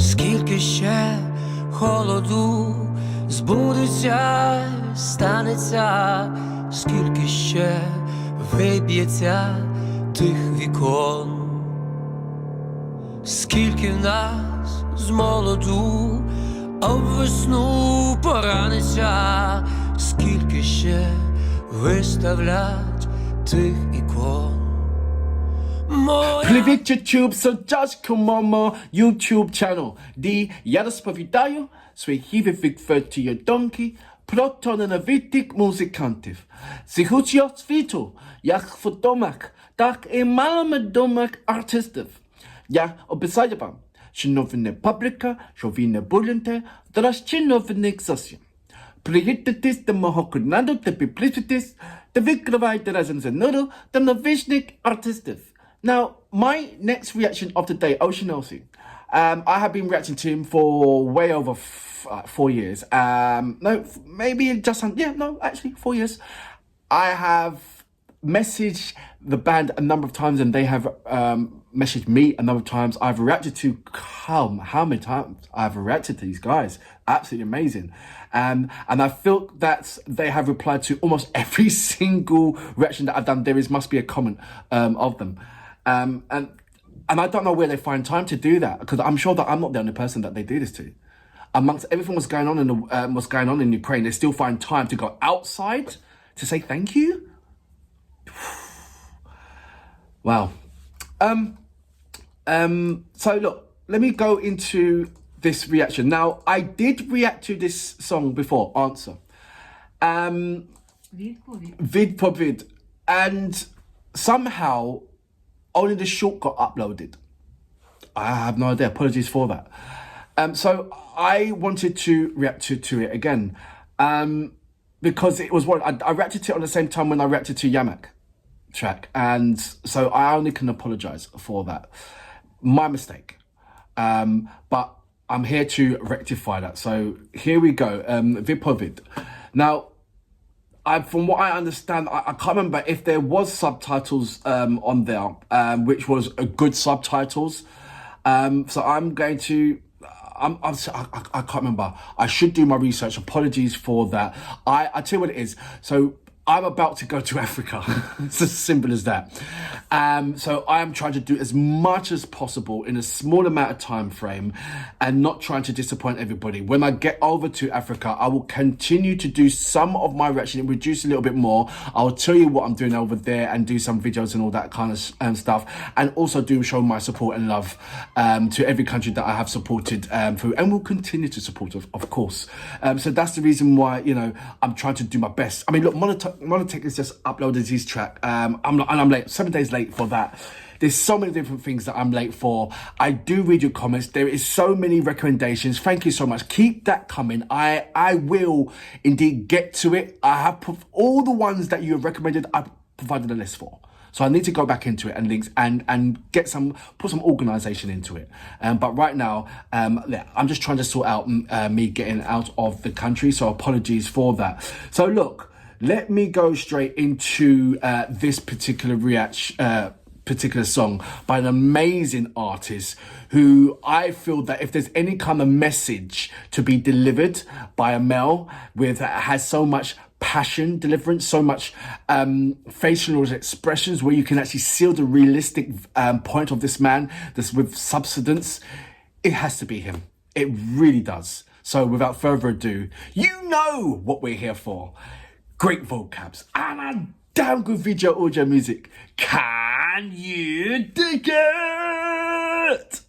Скільки ще холоду збудеться, станеться, скільки ще виб'ється тих вікон, скільки в нас з молоду об весну пораниться, скільки ще виставлять тих ікон. Привіт, YouTube, Сочашко MOMO YouTube channel, де я розповідаю свої відповіді думки про талановитих музикантів. Зігучого світу, як відомих, так і маловідомих артистів. Я обіцяю вам, що новини публіка, що ви не будете втрачати новини зовсім. Приєднуйтесь до мого каналу та підписуйтесь та відкривайте разом зі мною талановитих артистів. Now, my next reaction of the day, Okеан Ельзи. I have been reacting to him for way over 4 years. No, maybe just, actually 4 years. I have messaged the band a number of times and they have messaged me a number of times. I've reacted to, how many times I've reacted to these guys. Absolutely amazing. And I feel that they have replied to almost every single reaction that I've done. There must be a comment of them. And I don't know where they find time to do that, because I'm sure that I'm not the only person that they do this to. Amongst everything what's going on in Ukraine, they still find time to go outside to say thank you. Wow. So look, let me go into this reaction. Now, I did react to this song before, Answer. Vidpovid. And somehow only the short got uploaded. I have no idea. Apologies for that. So I wanted to react to it again. Because it was one, I reacted to it on the same time when I reacted to Yamak track. And so I only can apologize for that. My mistake. But I'm here to rectify that. So here we go. Vidpovid. Now, from what I understand, I can't remember if there was subtitles on there, which was a good subtitles. So I'm going to, I can't remember. I should do my research. Apologies for that. I tell you what it is. So I'm about to go to Africa. It's as simple as that. So I am trying to do as much as possible in a small amount of time frame and not trying to disappoint everybody. When I get over to Africa, I will continue to do some of my reaction and reduce a little bit more. I'll tell you what I'm doing over there and do some videos and all that kind of stuff. And also do show my support and love to every country that I have supported through and will continue to support, of course. So that's the reason why, I'm trying to do my best. I mean, look, Monotech has just uploaded his track. I'm late, 7 days late for that. There's so many different things that I'm late for. I do read your comments. There is so many recommendations. Thank you so much. Keep that coming. I will indeed get to it. I have put all the ones that you have recommended, I've provided a list for. So I need to go back into it and links and put some organization into it. But right now, I'm just trying to sort out me getting out of the country. So apologies for that. So look, let me go straight into this particular particular song by an amazing artist who I feel that if there's any kind of message to be delivered by a male has so much passion, deliverance, so much facial expressions where you can actually see the realistic point of this man, this with substance, it has to be him. It really does. So without further ado, you know what we're here for. Great vocabs and a damn good video audio music. Can you dig it?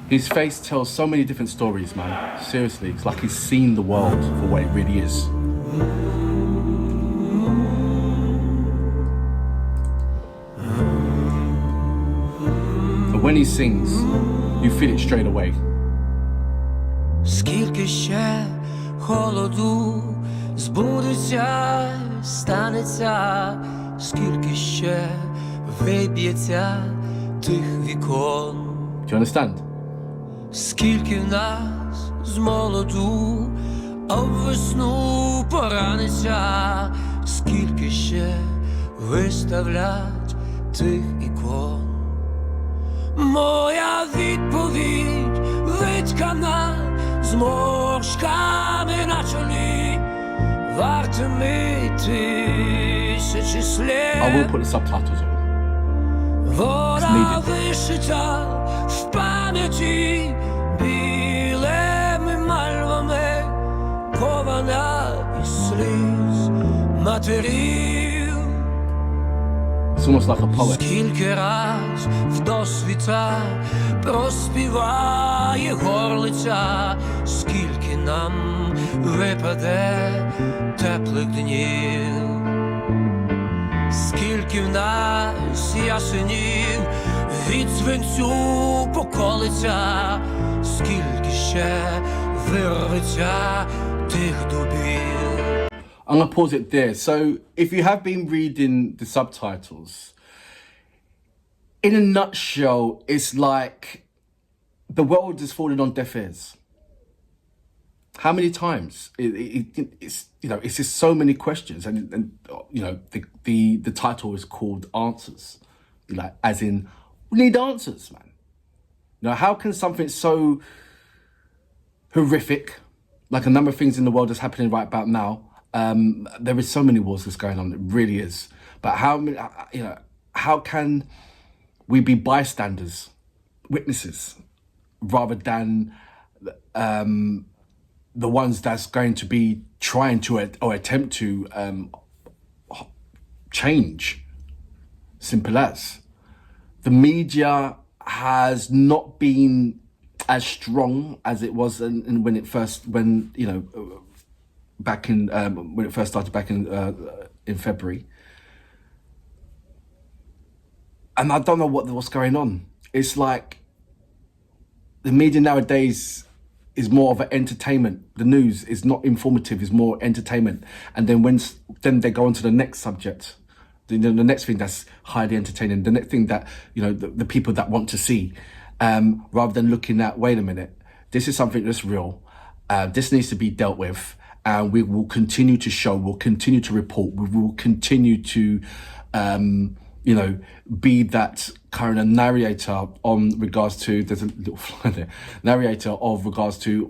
His face tells so many different stories, man. Seriously, it's like he's seen the world for what it really is. And when he sings, you feel it straight away. Скільки ще холоду збудеться, станеться, скільки ще виб'ється тих вікон. Do you understand? Скільки в нас з молоду об весну пораниться, скільки ще виставлять тих ікон. Моя відповідь виткана зморшками на чолі, вартими тисячі слів. I will put the subtitles on. Вона вишита в пам'яті білими мальвами, кована із сліз матерів. It's almost like a poet. Скільки раз в досвіта проспіває горлиця, скільки нам випаде теплих днів, скільки в нас ясенів від свинцю поколиться, скільки ще вирветься тих дубів. I'm going to pause it there. So, if you have been reading the subtitles, in a nutshell, it's like the world is falling on deaf ears. How many times? It's it's just so many questions, and the title is called Answers, like as in we need answers, man. How can something so horrific, like a number of things in the world that's happening right about now? There is so many wars that's going on. It really is. But how can we be bystanders, witnesses, rather than the ones that's going to be trying to or attempt to change? Simple as. The media has not been as strong as it was when it first started back in February. And I don't know what's going on. It's like the media nowadays is more of an entertainment. The news is not informative, it's more entertainment. And then then they go on to the next subject, the next thing that's highly entertaining, the next thing that, the people that want to see, rather than looking at, wait a minute, this is something that's real. This needs to be dealt with. And we will continue to show, we'll continue to report, we will continue to, be that kind of narrator on regards to, there's a little fly there, narrator of regards to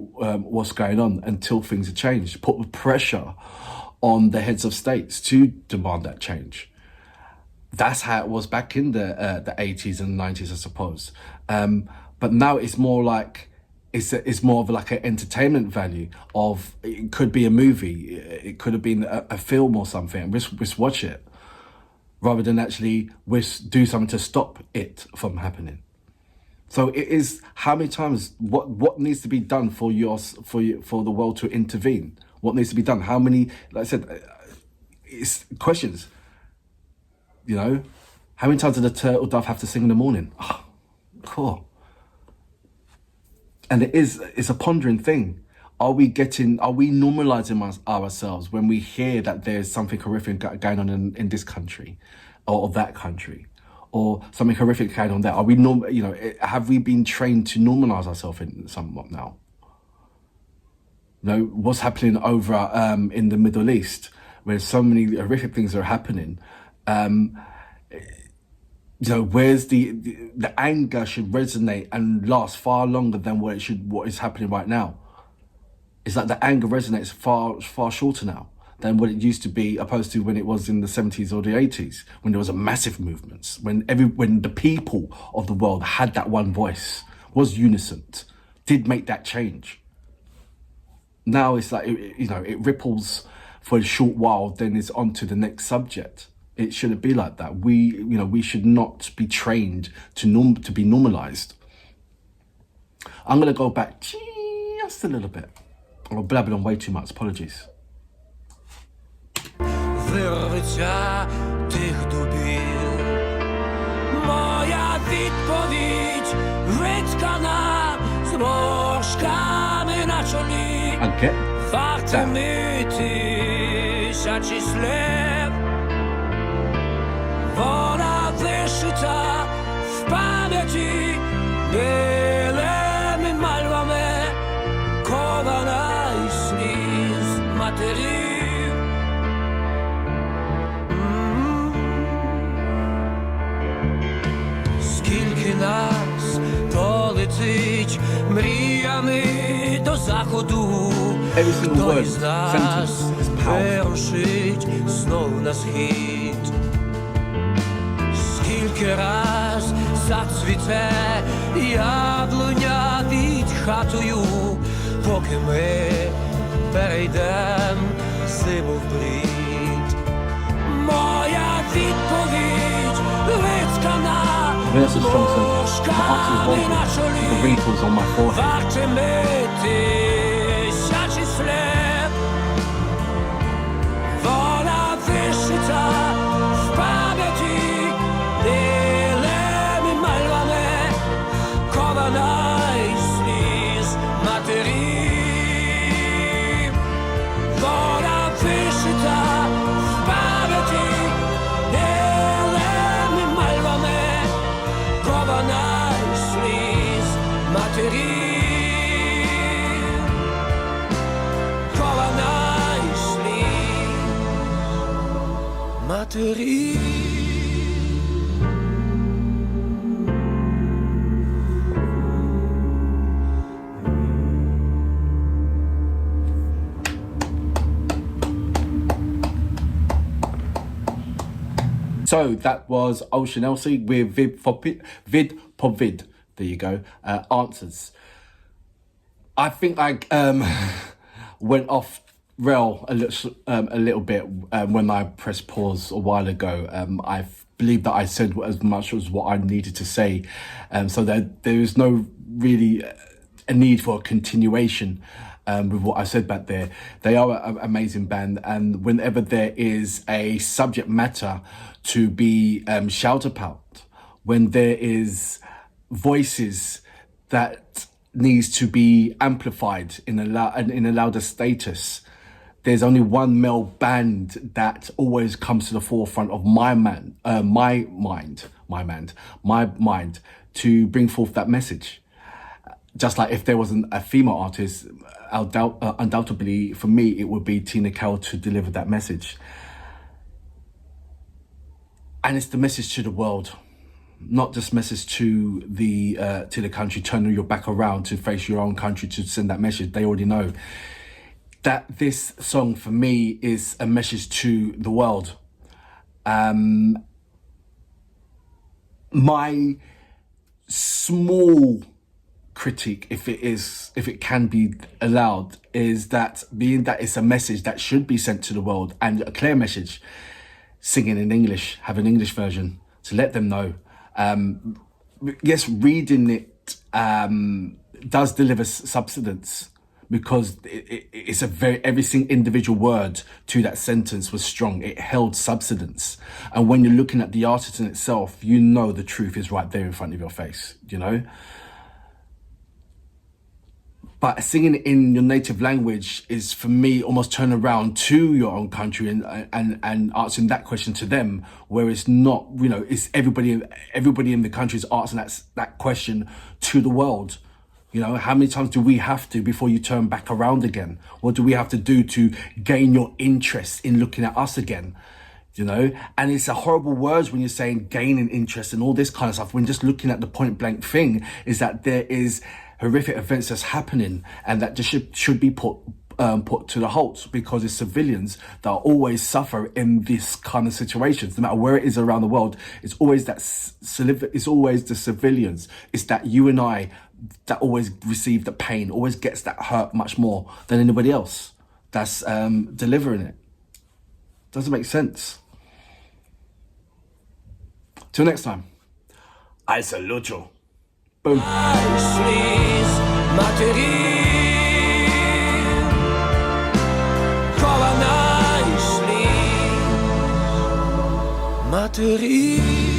what's going on until things are changed. Put the pressure on the heads of states to demand that change. That's how it was back in the 80s and 90s, I suppose. But now it's more like, it's more of like an entertainment value of, it could be a movie, it could have been a film or something, let's watch it, rather than actually do something to stop it from happening. So it is, how many times, what needs to be done for the world to intervene? What needs to be done? How many, like I said, it's questions, how many times did the turtle dove have to sing in the morning? Oh, cool. And it's a pondering thing. Are we normalizing ourselves when we hear that there's something horrific going on in this country or that country, or something horrific going on there? Are we have we been trained to normalize ourselves in somewhat now? What's happening over in the Middle East, where so many horrific things are happening? Where's the anger should resonate and last far longer than what is happening right now. It's like the anger resonates far shorter now than what it used to be, opposed to when it was in the 70s or the 80s, when there was a massive movements, when the people of the world had that one voice, was unison, did make that change. Now it's like, it ripples for a short while, then it's on to the next subject. It shouldn't be like that. We should not be trained to be normalized. I'm going to go back just a little bit. I'm blabbing on way too much. Apologies. Вирветься тих дубів, моя відповідь виткана зморшками на чолі, вартими тисячі слів. Вона вишита в пам'яті білими мальвами, кована із сліз матерів. Скільки нас полетить мріями до заходу. Every single Хто word, із sentence нас is powerful. вирушить знов на схід. Скільки раз зацвіте яблуня під хатою, поки ми перейдем зиму вбрід. Моя відповідь вицькана That's a strong sentence. My heart is vulnerable. The wrinkles on my forehead. вартими тисячі слів. Вона вишита в пам'яті білими мальвами, кована із сліз матерів. Вона вишита в пам'яті білими мальвами, кована із сліз матерів. Кована із сліз матерів. So that was Ocean Ellsey with Vidpovid. There you go. Answers. I think I went off rail a little bit when I pressed pause a while ago. I believe that I said as much as what I needed to say, so that there is no really a need for a continuation. With what I said back there. They are an amazing band, and whenever there is a subject matter to be shouted about, when there is voices that needs to be amplified in a louder status, there's only one male band that always comes to the forefront of my mind to bring forth that message. Just like if there wasn't a female artist, undoubtedly for me it would be Tina Kell to deliver that message. And it's the message to the world, not just message to the country. Turn your back around to face your own country to send that message. They already know that this song for me is a message to the world. My small critique, if it can be allowed, is that being that it's a message that should be sent to the world and a clear message, singing in English, have an English version to let them know. Yes, reading it does deliver substance, because it's every single individual word to that sentence was strong. It held substance, and when you're looking at the artist in itself, you know the truth is right there in front of your face. You know. But singing in your native language is, for me, almost turn around to your own country and answering that question to them, where it's not, you know, it's everybody in the country is answering that question to the world. You know, how many times do we have to before you turn back around again? What do we have to do to gain your interest in looking at us again? You know, and it's a horrible words when you're saying gaining interest and all this kind of stuff. When just looking at the point blank thing is that there is horrific events that's happening, and that just should be put to the halt, because it's civilians that always suffer in this kind of situations. No matter where it is around the world, it's always it's always the civilians. It's that you and I that always receive the pain, always gets that hurt much more than anybody else that's delivering it. Doesn't make sense. Till next time, I salute you. Boom. Сліз матерів, кована із сліз матерів.